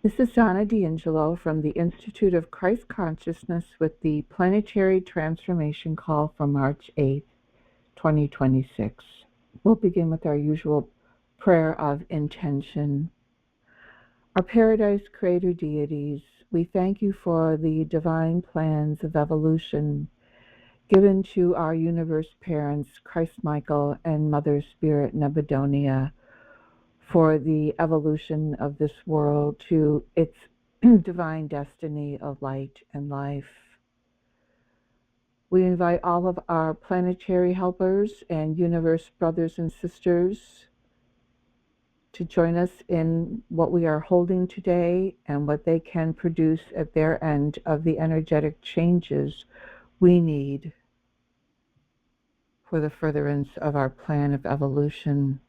This is Donna D'Angelo from the Institute of Christ Consciousness with the Planetary Transformation Call for March 8th, 2026. We'll begin with our usual prayer of intention. Our Paradise Creator deities, we thank you for the divine plans of evolution given to our universe parents, Christ Michael and Mother Spirit Nebudonia, for the evolution of this world to its divine destiny of light and life. We invite all of our planetary helpers and universe brothers and sisters to join us in what we are holding today and what they can produce at their end of the energetic changes we need for the furtherance of our plan of evolution.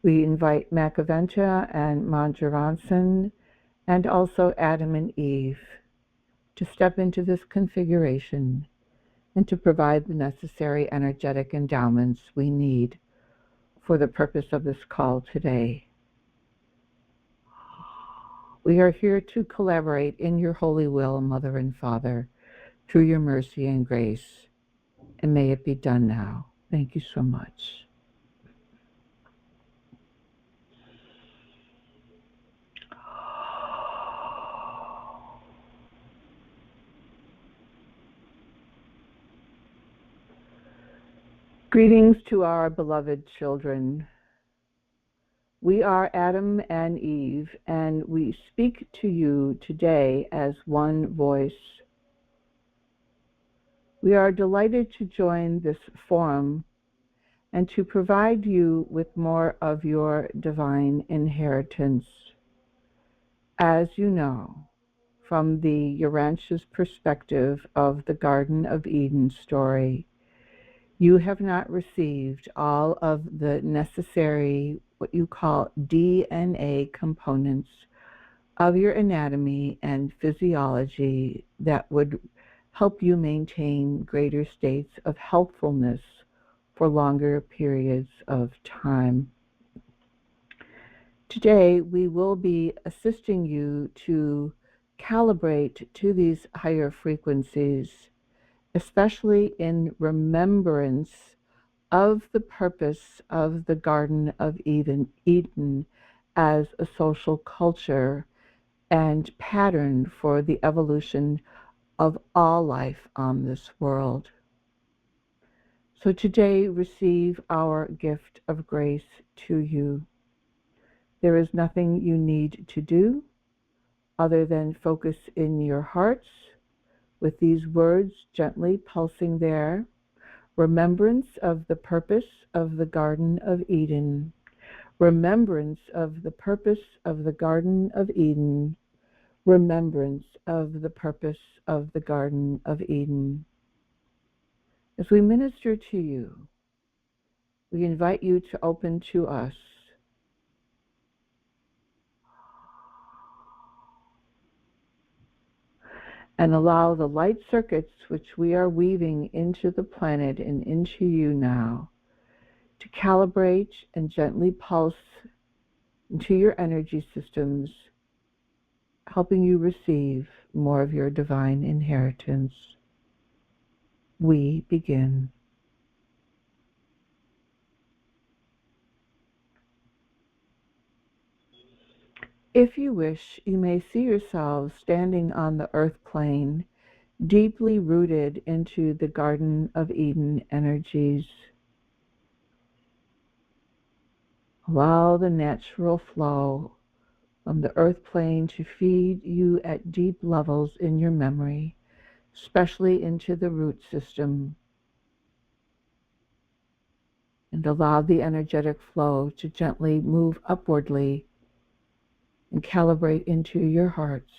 We invite Macaventa and Manjaranson and also Adam and Eve to step into this configuration and to provide the necessary energetic endowments we need for the purpose of this call today. We are here to collaborate in your holy will, Mother and Father, through your mercy and grace, and may it be done now. Thank you so much. Greetings to our beloved children. We are Adam and Eve, and we speak to you today as one voice. We are delighted to join this forum and to provide you with more of your divine inheritance. As you know, from the Urantia's perspective of the Garden of Eden story, you have not received all of the necessary, what you call DNA components of your anatomy and physiology that would help you maintain greater states of healthfulness for longer periods of time. Today, we will be assisting you to calibrate to these higher frequencies, especially in remembrance of the purpose of the Garden of Eden as a social culture and pattern for the evolution of all life on this world. So today, receive our gift of grace to you. There is nothing you need to do other than focus in your hearts with these words gently pulsing there. Remembrance of the purpose of the Garden of Eden. Remembrance of the purpose of the Garden of Eden. Remembrance of the purpose of the Garden of Eden. As we minister to you, we invite you to open to us. And allow the light circuits which we are weaving into the planet and into you now to calibrate and gently pulse into your energy systems, helping you receive more of your divine inheritance. We begin. If you wish, you may see yourselves standing on the earth plane, deeply rooted into the Garden of Eden energies. Allow the natural flow from the earth plane to feed you at deep levels in your memory, especially into the root system. And allow the energetic flow to gently move upwardly and calibrate into your hearts.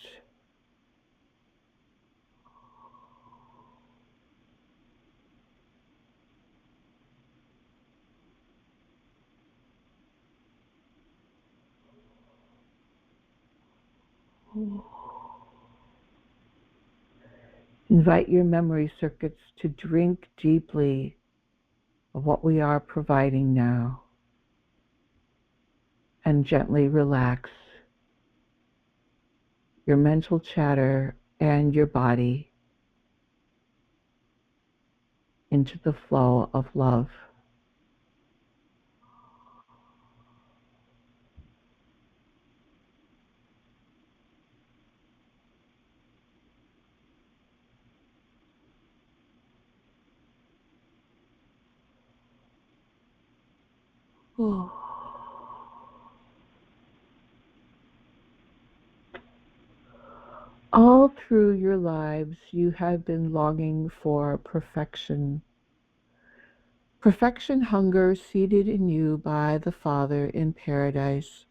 Invite your memory circuits to drink deeply of what we are providing now and gently relax. your mental chatter, and your body into the flow of love. All through your lives, you have been longing for perfection. Perfection hunger seated in you by the Father in paradise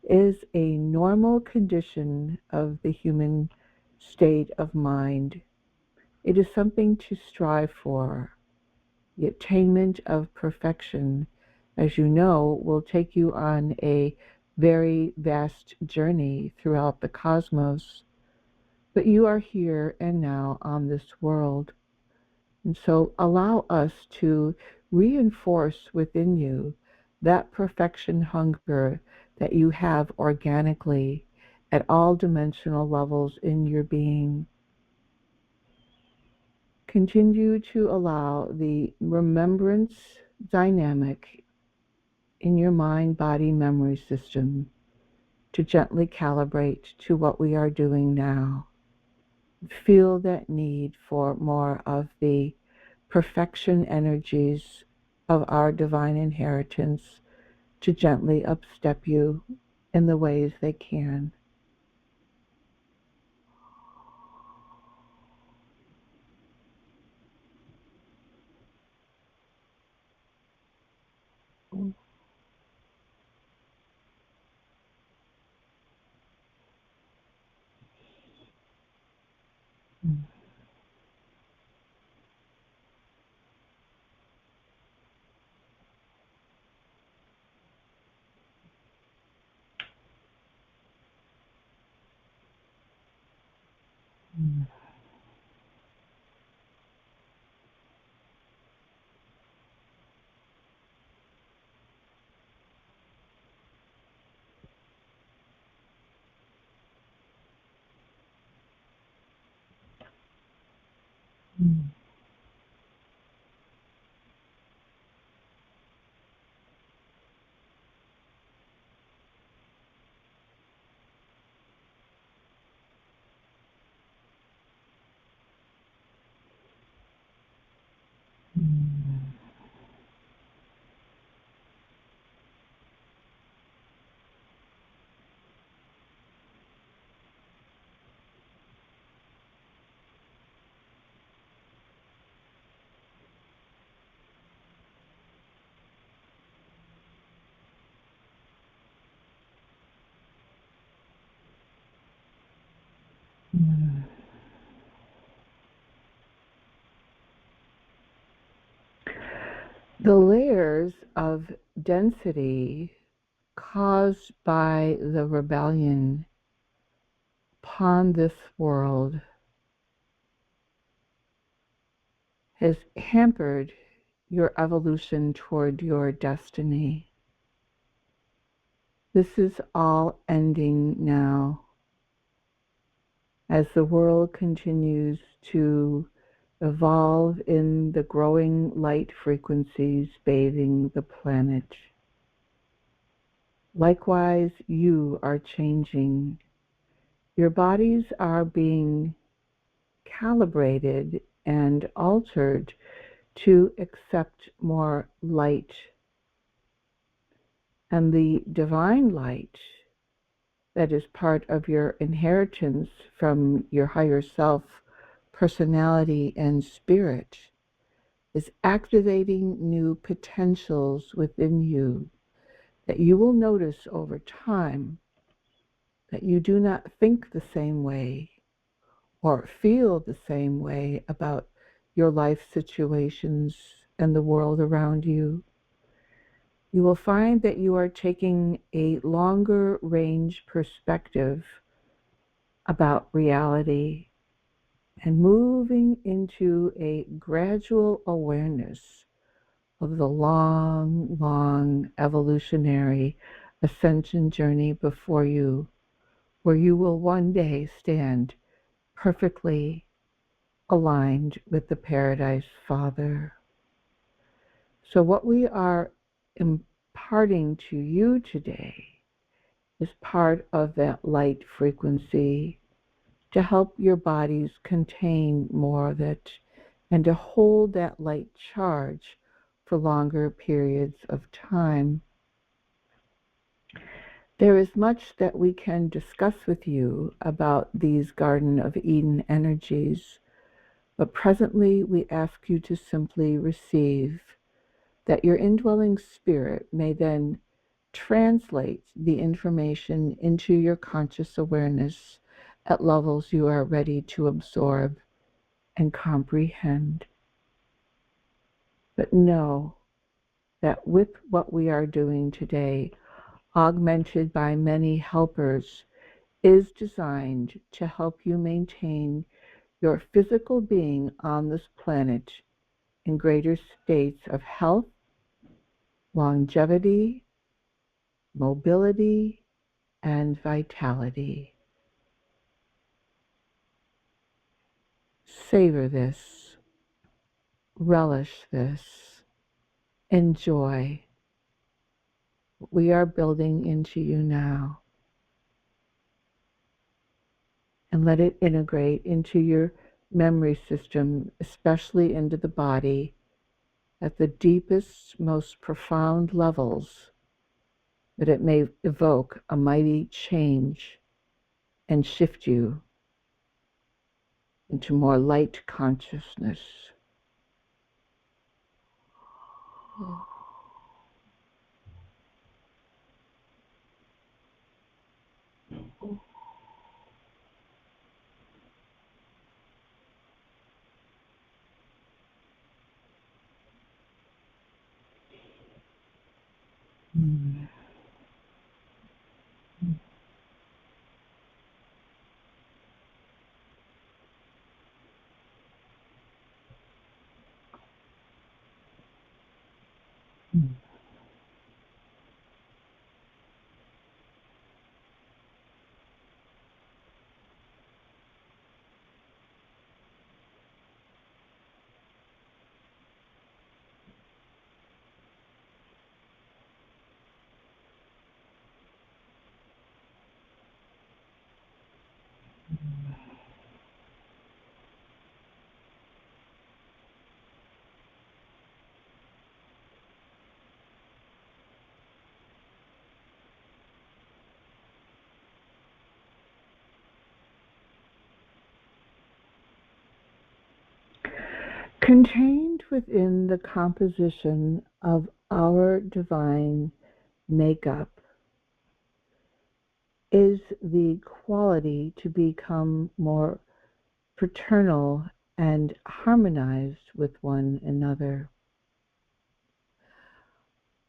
is a normal condition of the human state of mind. It is something to strive for. The attainment of perfection, as you know, will take you on a very vast journey throughout the cosmos. But you are here and now on this world. And so allow us to reinforce within you that perfection hunger that you have organically at all dimensional levels in your being. Continue to allow the remembrance dynamic in your mind body memory system to gently calibrate to what we are doing now. Feel that need for more of the perfection energies of our divine inheritance to gently upstep you in the ways they can. The layers of density caused by the rebellion upon this world has hampered your evolution toward your destiny. This is all ending now as the world continues to evolve in the growing light frequencies bathing the planet. Likewise, you are changing. Your bodies are being calibrated and altered to accept more light. And the divine light that is part of your inheritance from your higher self, personality, and spirit is activating new potentials within you that you will notice over time that you do not think the same way or feel the same way about your life situations and the world around you. You will find that you are taking a longer range perspective about reality and moving into a gradual awareness of the long, long evolutionary ascension journey before you, where you will one day stand perfectly aligned with the Paradise Father. So, what we are imparting to you today is part of that light frequency to help your bodies contain more of it and to hold that light charge for longer periods of time. There is much that we can discuss with you about these Garden of Eden energies, but presently we ask you to simply receive, that your indwelling spirit may then translate the information into your conscious awareness at levels you are ready to absorb and comprehend. But know that with what we are doing today, augmented by many helpers, is designed to help you maintain your physical being on this planet in greater states of health, longevity, mobility, and vitality. Savor this, relish this, enjoy what we are building into you now, and let it integrate into your memory system, especially into the body, at the deepest, most profound levels, that it may evoke a mighty change and shift you into more light consciousness. Mm. Mm. Contained within the composition of our divine makeup is the quality to become more fraternal and harmonized with one another.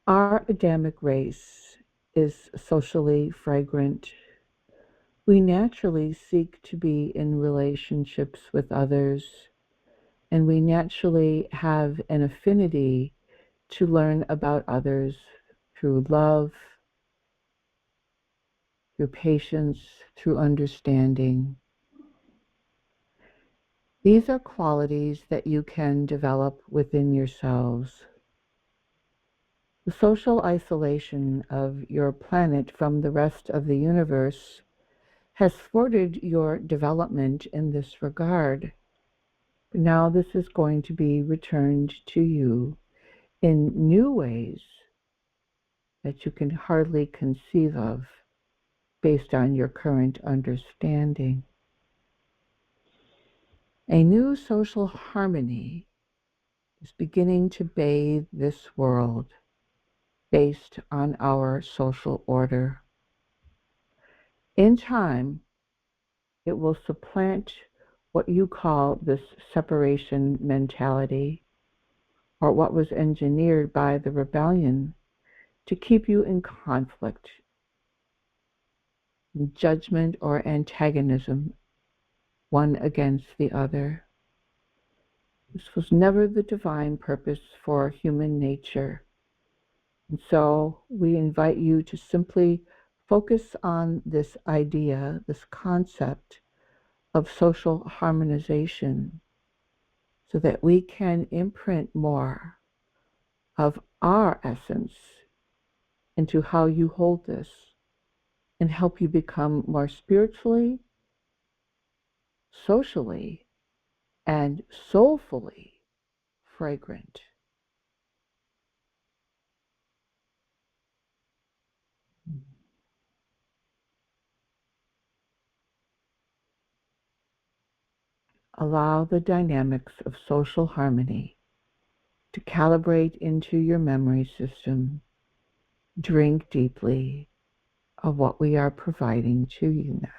Our Adamic race is socially fragrant. We naturally seek to be in relationships with others, and we naturally have an affinity to learn about others through love, through patience, through understanding. These are qualities that you can develop within yourselves. The social isolation of your planet from the rest of the universe has thwarted your development in this regard. But now this is going to be returned to you in new ways that you can hardly conceive of based on your current understanding. A new social harmony is beginning to bathe this world based on our social order. In time, it will supplant what you call this separation mentality, or what was engineered by the rebellion to keep you in conflict, in judgment, or antagonism, one against the other. This was never the divine purpose for human nature. And so we invite you to simply focus on this idea, this concept of social harmonization, so that we can imprint more of our essence into how you hold this and help you become more spiritually, socially, and soulfully fragrant. Allow the dynamics of social harmony to calibrate into your memory system. Drink deeply of what we are providing to you now.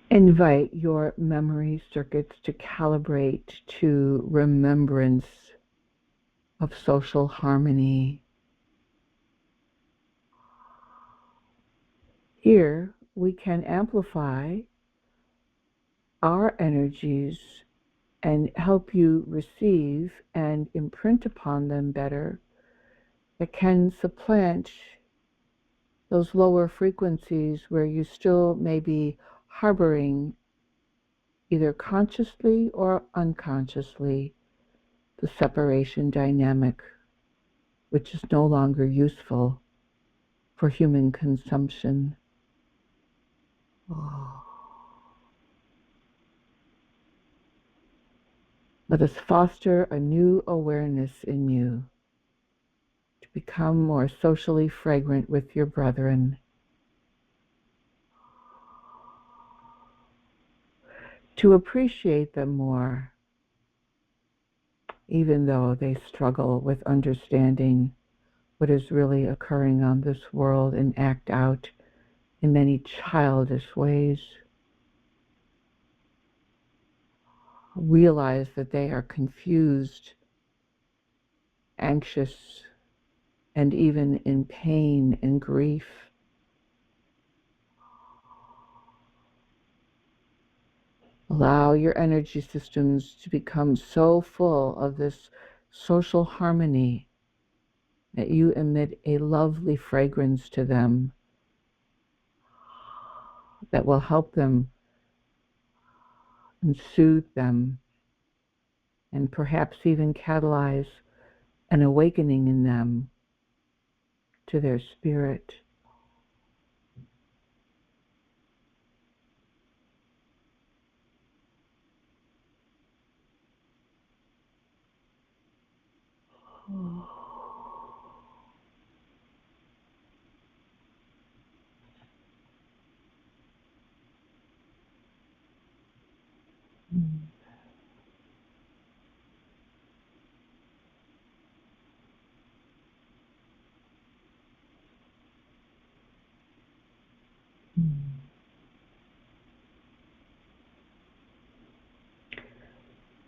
Invite your memory circuits to calibrate to remembrance of social harmony. Here we can amplify our energies and help you receive and imprint upon them better, that can supplant those lower frequencies where you still may be harboring, either consciously or unconsciously, the separation dynamic, which is no longer useful for human consumption. Oh. Let us foster a new awareness in you to become more socially fragrant with your brethren, to appreciate them more, even though they struggle with understanding what is really occurring on this world and act out in many childish ways. Realize that they are confused, anxious, and even in pain and grief. Allow your energy systems to become so full of this social harmony that you emit a lovely fragrance to them that will help them and soothe them, and perhaps even catalyze an awakening in them to their spirit.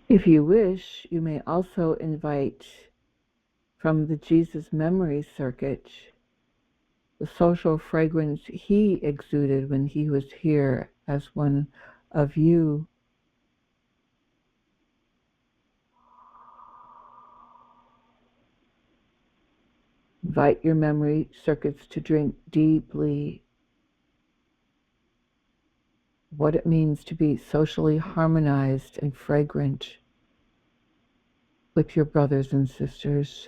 If you wish, you may also invite from the Jesus memory circuit the social fragrance he exuded when he was here as one of you. Invite your memory circuits to drink deeply what it means to be socially harmonized and fragrant with your brothers and sisters.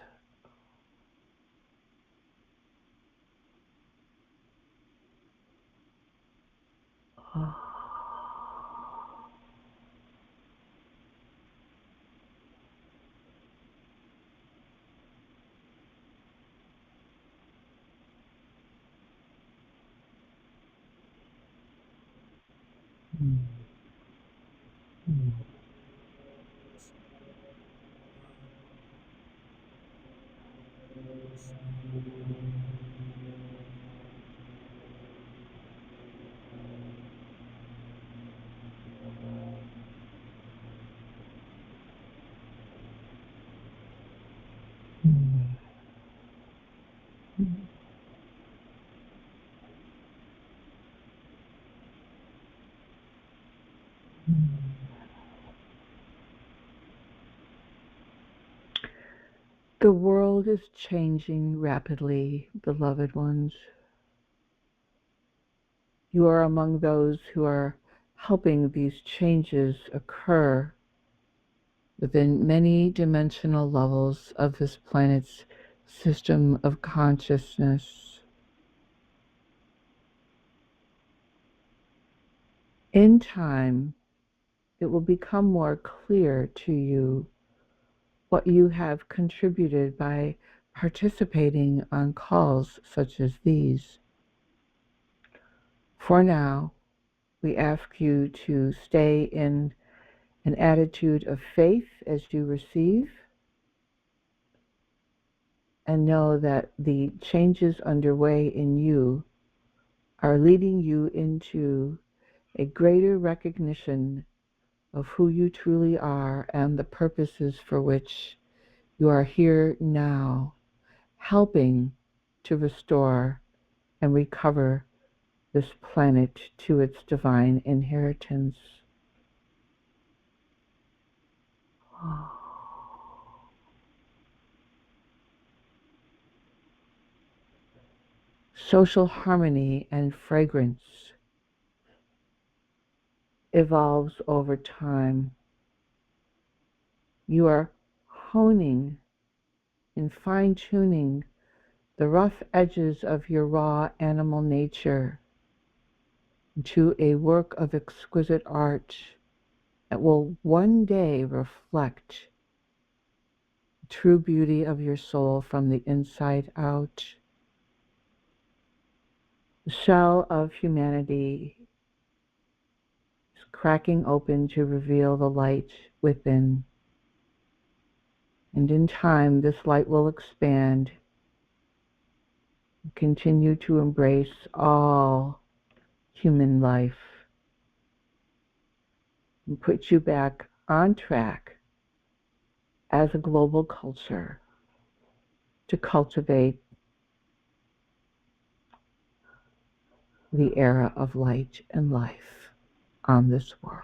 The world is changing rapidly, beloved ones. You are among those who are helping these changes occur within many dimensional levels of this planet's system of consciousness. In time, it will become more clear to you what you have contributed by participating on calls such as these. For now, we ask you to stay in an attitude of faith as you receive, and know that the changes underway in you are leading you into a greater recognition of who you truly are and the purposes for which you are here now, helping to restore and recover this planet to its divine inheritance. Social harmony and fragrance evolves over time. You are honing and fine-tuning the rough edges of your raw animal nature to a work of exquisite art that will one day reflect the true beauty of your soul from the inside out. The shell of humanity is cracking open to reveal the light within. And in time, this light will expand and continue to embrace all human life and put you back on track as a global culture to cultivate the era of light and life on this world.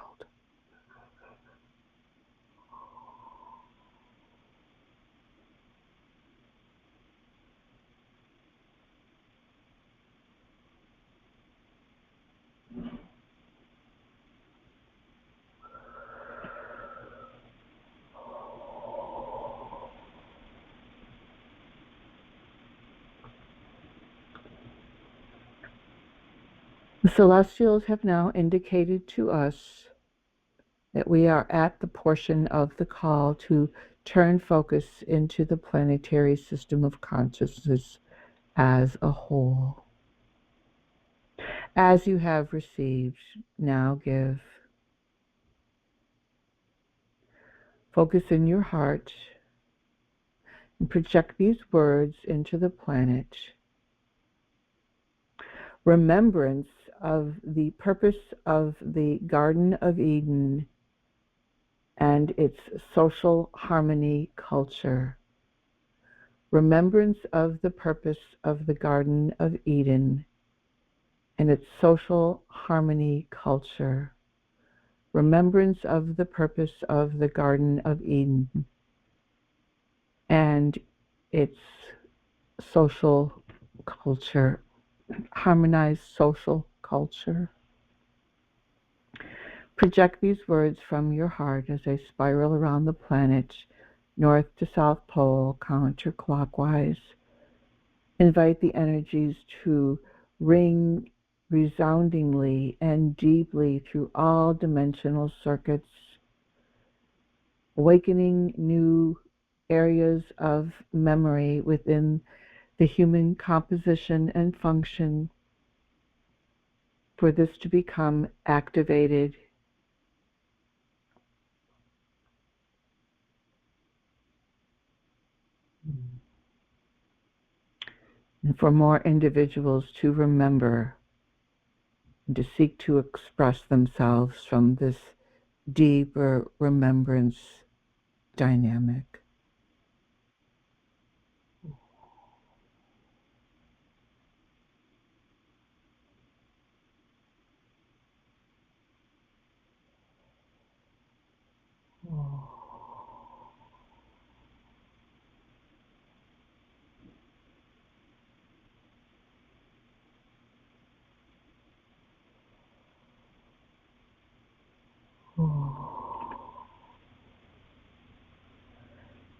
The celestials have now indicated to us that we are at the portion of the call to turn focus into the planetary system of consciousness as a whole. As you have received, now give. Focus in your heart and project these words into the planet. Remembrance of the purpose of the Garden of Eden and its social harmony culture. Remembrance of the purpose of the Garden of Eden and its social harmony culture. Remembrance of the purpose of the Garden of Eden and its social culture, harmonized social culture. Project these words from your heart as they spiral around the planet, north to south pole, counterclockwise. Invite the energies to ring resoundingly and deeply through all dimensional circuits, awakening new areas of memory within the human composition and function for this to become activated. And for more individuals to remember and to seek to express themselves from this deeper remembrance dynamic.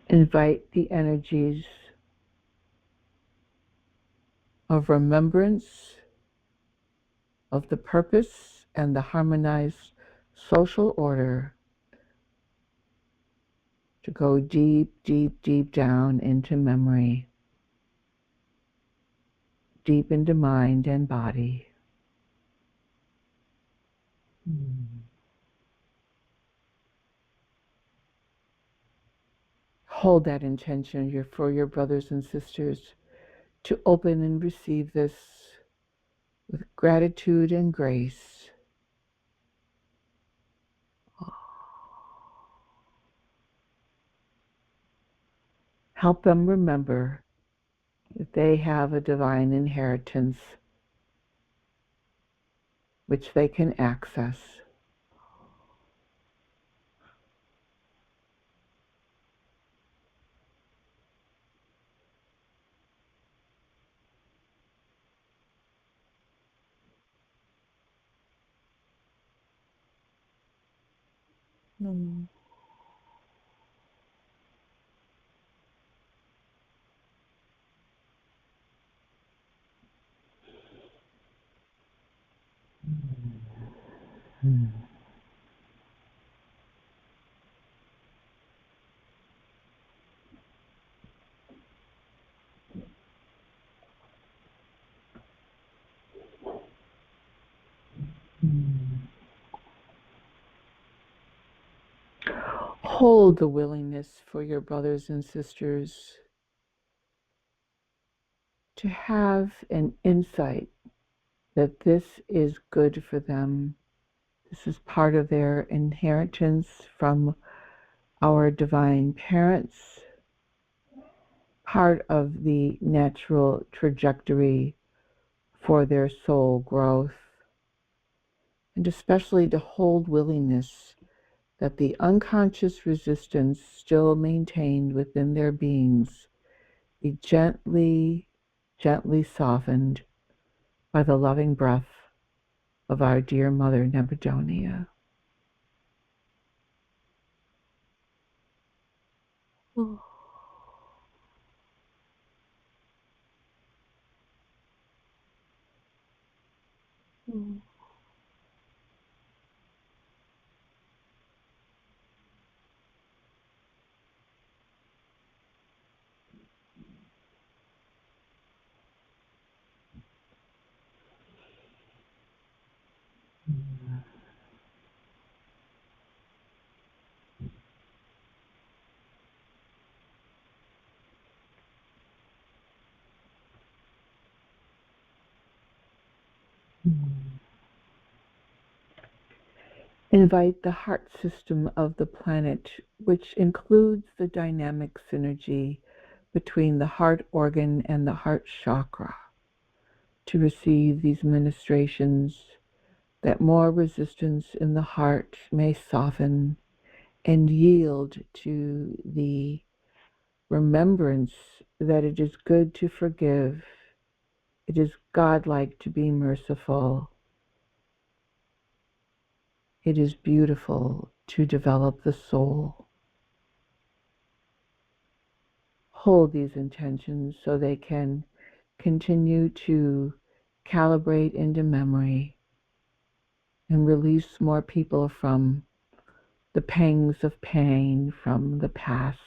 Invite the energies of remembrance of the purpose and the harmonized social order to go deep, deep, deep down into memory, deep into mind and body. Hold that intention for your brothers and sisters to open and receive this with gratitude and grace. Help them remember that they have a divine inheritance which they can access. Mm. Mm. Mm. Hold the willingness for your brothers and sisters to have an insight that this is good for them. This is part of their inheritance from our divine parents, part of the natural trajectory for their soul growth, and especially to hold willingness that the unconscious resistance still maintained within their beings be gently, gently softened by the loving breath of our dear Mother Nebuchadnezzar. Oh. Oh. Invite the heart system of the planet, which includes the dynamic synergy between the heart organ and the heart chakra, to receive these ministrations, that more resistance in the heart may soften and yield to the remembrance that it is good to forgive. It is godlike to be merciful. It is beautiful to develop the soul. Hold these intentions so they can continue to calibrate into memory and release more people from the pangs of pain from the past.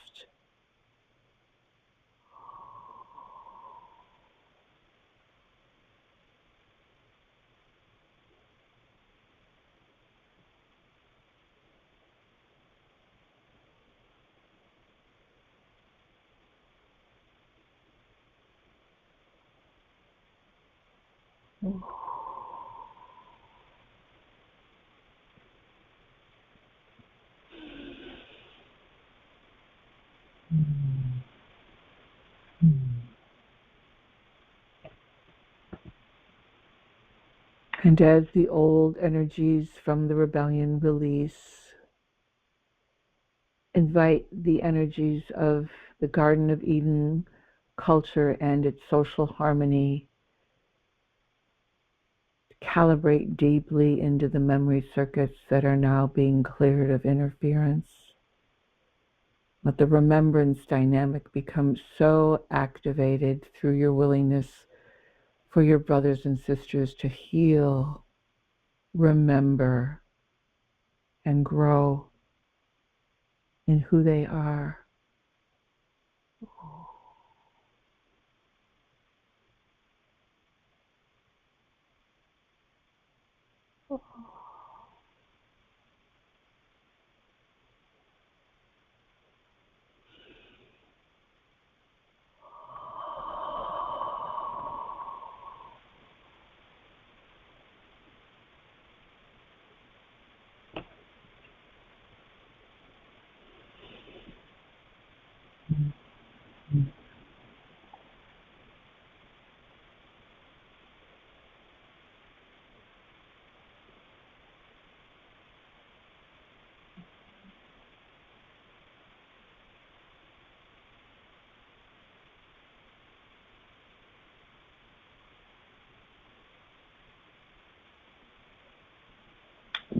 And as the old energies from the rebellion release, invite the energies of the Garden of Eden culture and its social harmony to calibrate deeply into the memory circuits that are now being cleared of interference. Let the remembrance dynamic become so activated through your willingness for your brothers and sisters to heal, remember, and grow in who they are.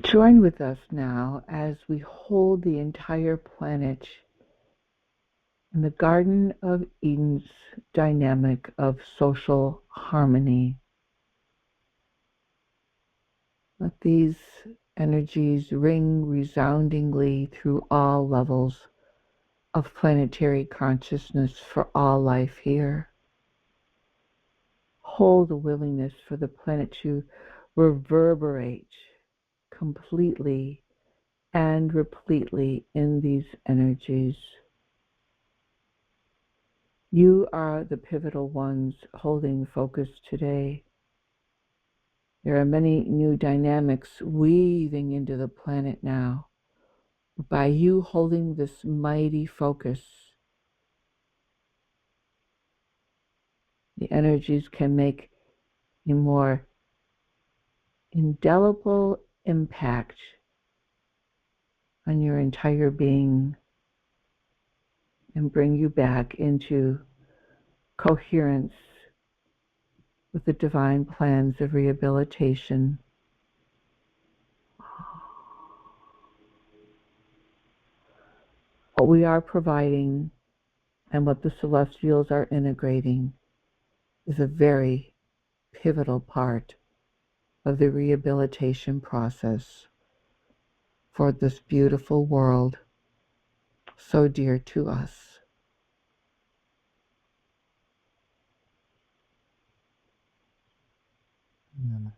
Join with us now as we hold the entire planet in the Garden of Eden's dynamic of social harmony. Let these energies ring resoundingly through all levels of planetary consciousness for all life here. Hold the willingness for the planet to reverberate completely and repletely in these energies. You are the pivotal ones holding focus today. There are many new dynamics weaving into the planet now. By you holding this mighty focus, the energies can make a more indelible impact on your entire being and bring you back into coherence with the divine plans of rehabilitation. What we are providing and what the celestials are integrating is a very pivotal part of the rehabilitation process for this beautiful world so dear to us. Mm.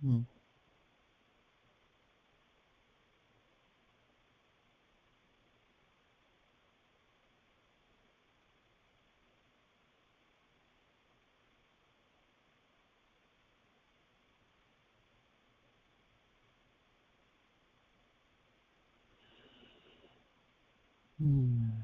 Mm. Mm.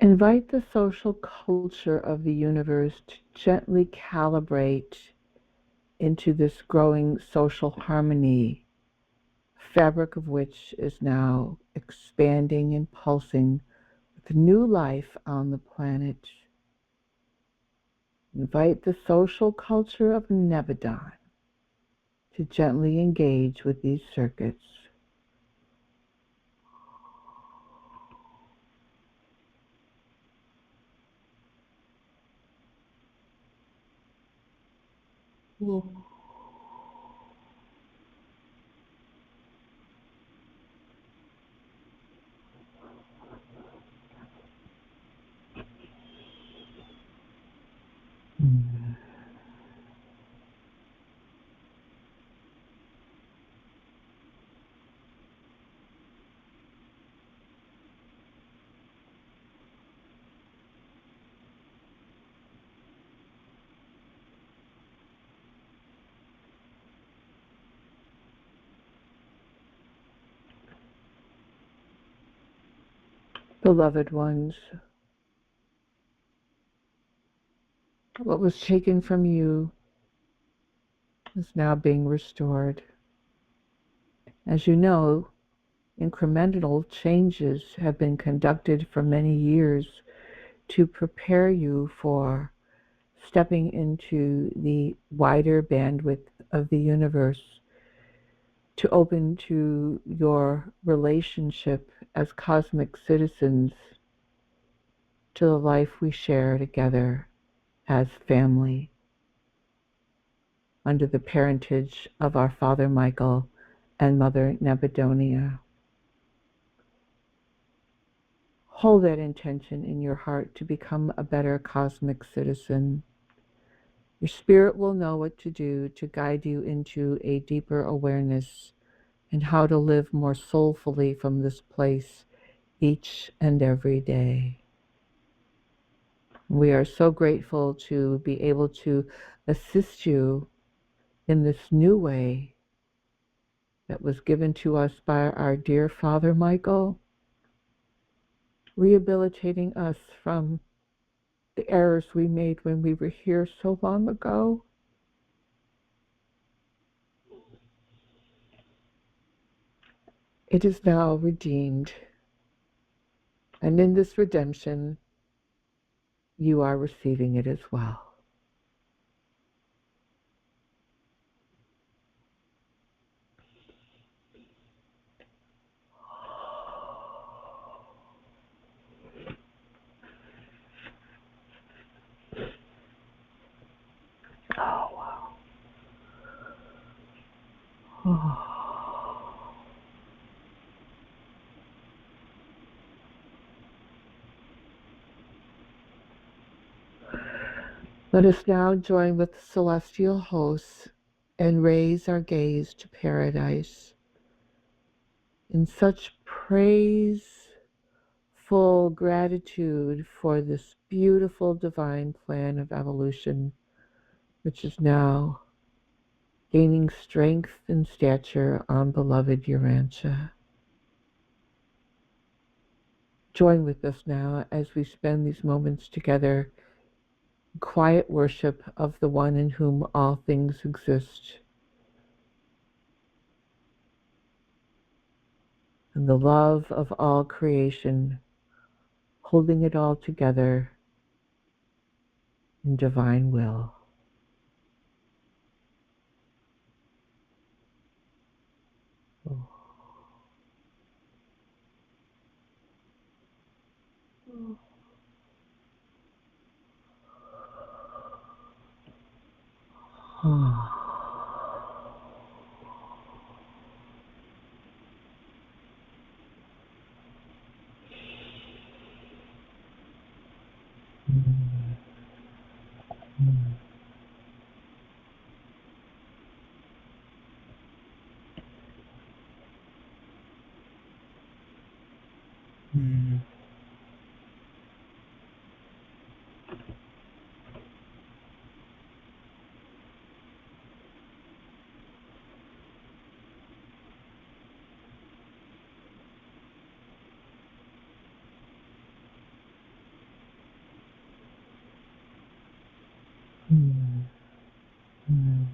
Invite the social culture of the universe to gently calibrate into this growing social harmony, fabric of which is now expanding and pulsing with new life on the planet. Invite the social culture of Nebadon to gently engage with these circuits. Mm. Beloved ones, what was taken from you is now being restored. As you know, incremental changes have been conducted for many years to prepare you for stepping into the wider bandwidth of the universe, to open to your relationship as cosmic citizens to the life we share together as family under the parentage of our Father Michael and Mother Nebedonia. Hold that intention in your heart to become a better cosmic citizen. Your spirit will know what to do to guide you into a deeper awareness and how to live more soulfully from this place each and every day. We are so grateful to be able to assist you in this new way that was given to us by our dear Father Michael, rehabilitating us from the errors we made when we were here so long ago. It is now redeemed, and in this redemption, you are receiving it as well. Oh, wow. Oh. Let us now join with the celestial hosts and raise our gaze to paradise in such praiseful gratitude for this beautiful divine plan of evolution, which is now gaining strength and stature on beloved Urantia. Join with us now as we spend these moments together in quiet worship of the one in whom all things exist, and the love of all creation, holding it all together in divine will. Oh. Oh. Mm. Mm.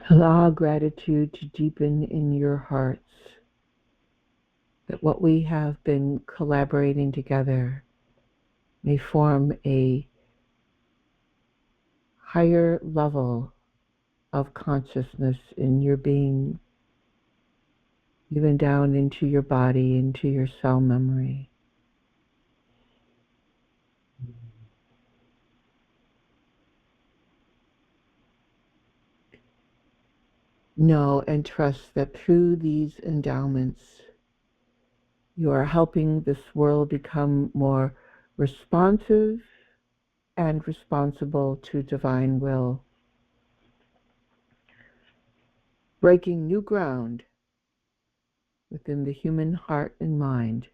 Allow gratitude to deepen in your hearts that what we have been collaborating together may form a higher level of consciousness in your being, even down into your body, into your cell memory. Know and trust that through these endowments, you are helping this world become more responsive and responsible to divine will, breaking new ground within the human heart and mind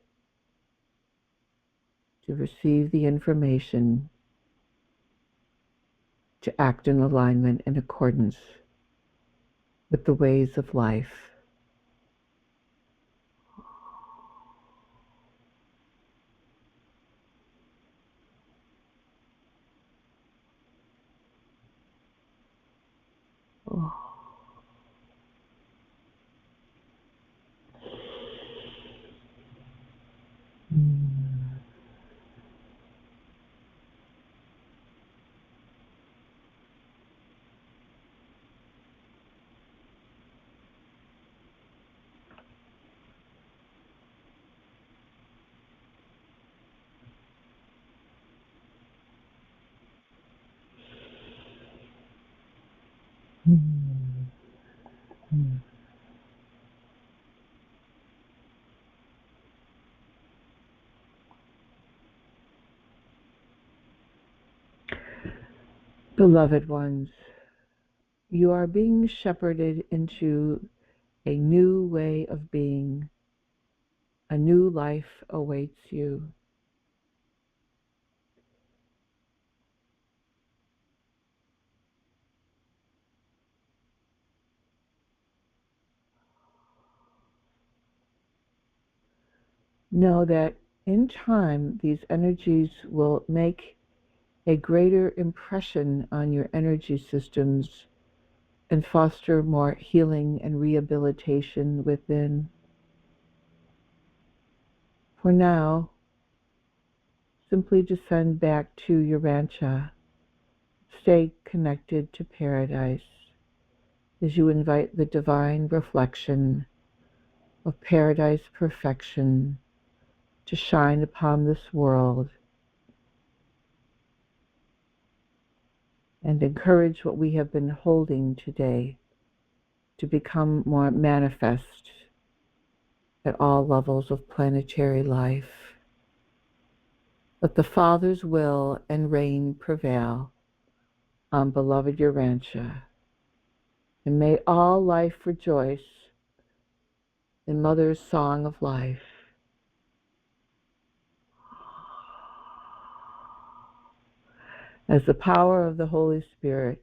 to receive the information, to act in alignment in accordance with the ways of life. Oh. Mm. Mm. Mm. Beloved ones, you are being shepherded into a new way of being. A new life awaits you. Know that in time, these energies will make a greater impression on your energy systems and foster more healing and rehabilitation within. For now, simply descend back to your rancha. Stay connected to paradise as you invite the divine reflection of paradise perfection to shine upon this world and encourage what we have been holding today to become more manifest at all levels of planetary life. Let the Father's will and reign prevail on beloved Urantia, and may all life rejoice in Mother's song of life. As the power of the Holy Spirit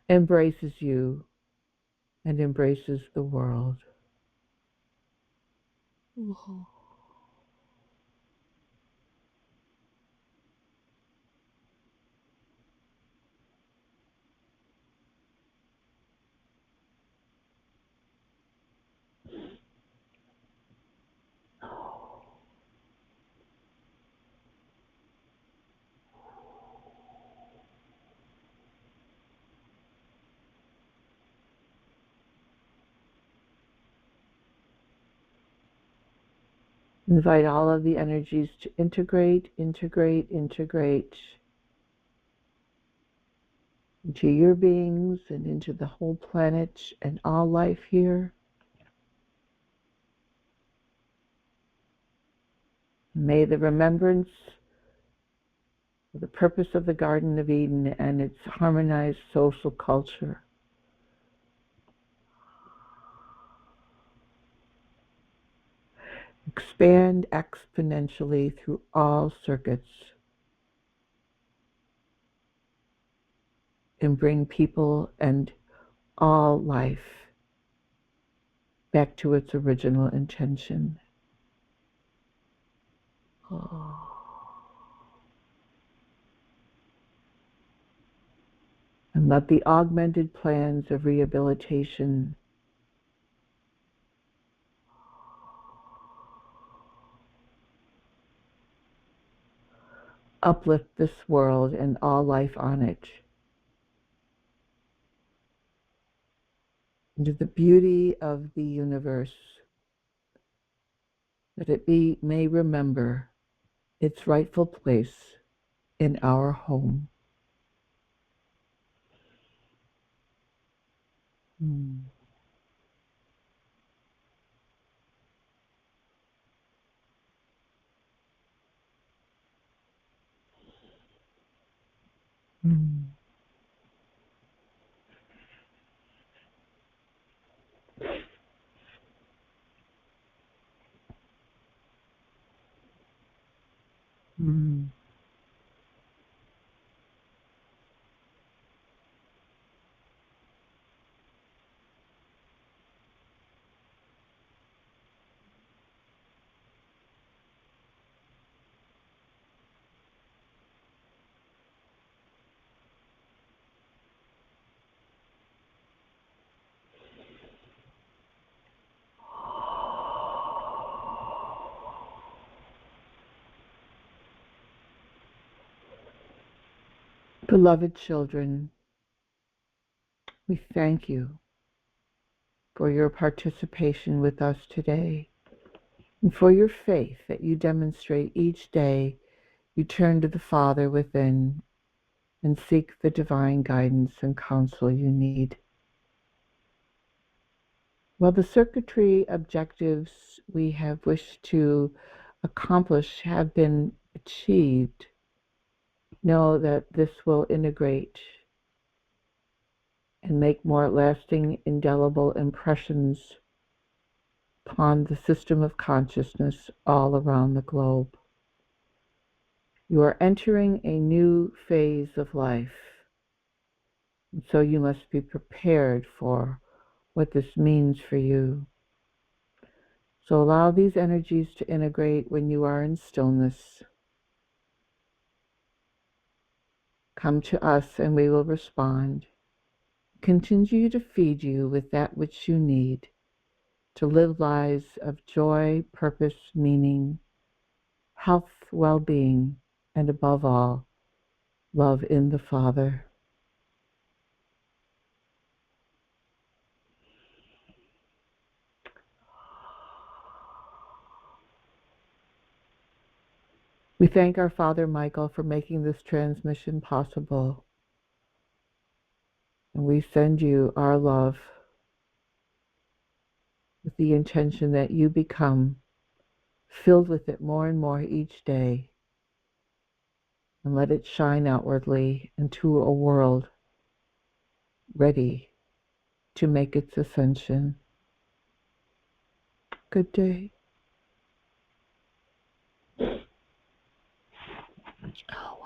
embraces you and embraces the world. Invite all of the energies to integrate into your beings and into the whole planet and all life here. May the remembrance the purpose of the Garden of Eden and its harmonized social culture. Expand exponentially through all circuits and bring people and all life back to its original intention. Oh. And let the augmented plans of rehabilitation uplift this world and all life on it into the beauty of the universe, that it may remember its rightful place in our home. Mm. Mm. Mm. Beloved children, we thank you for your participation with us today and for your faith that you demonstrate each day. You turn to the Father within and seek the divine guidance and counsel you need. While the circuitry objectives we have wished to accomplish have been achieved, know that this will integrate and make more lasting, indelible impressions upon the system of consciousness all around the globe. You are entering a new phase of life, and so you must be prepared for what this means for you. So allow these energies to integrate when you are in stillness. Come to us and we will respond. Continue to feed you with that which you need to live lives of joy, purpose, meaning, health, well-being, and above all, love in the Father. We thank our Father Michael for making this transmission possible. And we send you our love with the intention that you become filled with it more and more each day, and let it shine outwardly into a world ready to make its ascension. Good day. Oh.